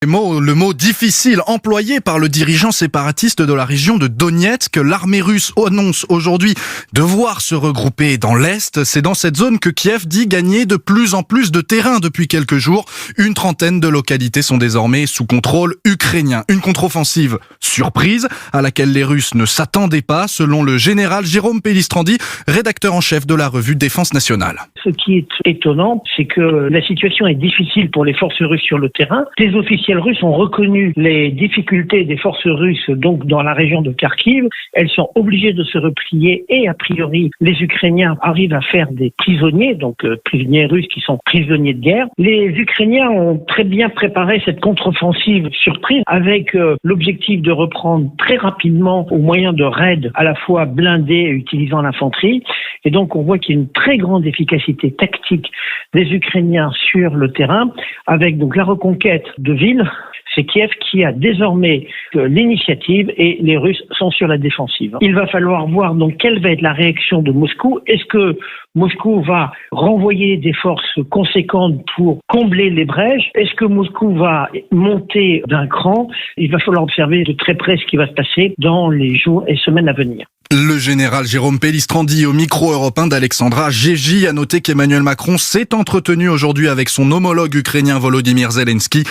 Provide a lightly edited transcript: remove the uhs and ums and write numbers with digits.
Le mot difficile employé par le dirigeant séparatiste de la région de Donetsk. L'armée russe annonce aujourd'hui devoir se regrouper dans l'Est. C'est dans cette zone que Kiev dit gagner de plus en plus de terrain depuis quelques jours. Une trentaine de localités sont désormais sous contrôle ukrainien. Une contre-offensive surprise à laquelle les Russes ne s'attendaient pas, selon le général Jérôme Pellistrandi, rédacteur en chef de la revue Défense nationale. Ce qui est étonnant, c'est que la situation est difficile pour les forces russes sur le terrain. Les officiels russes ont reconnu les difficultés des forces russes donc dans la région de Kharkiv. Elles sont obligées de se replier et a priori les Ukrainiens arrivent à faire des prisonniers, donc prisonniers russes qui sont prisonniers de guerre. Les Ukrainiens ont très bien préparé cette contre-offensive surprise avec l'objectif de reprendre très rapidement au moyen de raids à la fois blindés et utilisant l'infanterie. Et donc on voit qu'il y a une très grande efficacité tactique des Ukrainiens sur le terrain avec donc la reconquête de villes. C'est Kiev qui a désormais l'initiative et les Russes sont sur la défensive. Il va falloir voir donc quelle va être la réaction de Moscou. Est-ce que Moscou va renvoyer des forces conséquentes pour combler les brèches? Est-ce que Moscou va monter d'un cran? Il va falloir observer de très près ce qui va se passer dans les jours et semaines à venir. Le général Jérôme Pellistrandi au micro européen d'Alexandra Gégy a noté qu'Emmanuel Macron s'est entretenu aujourd'hui avec son homologue ukrainien Volodymyr Zelensky.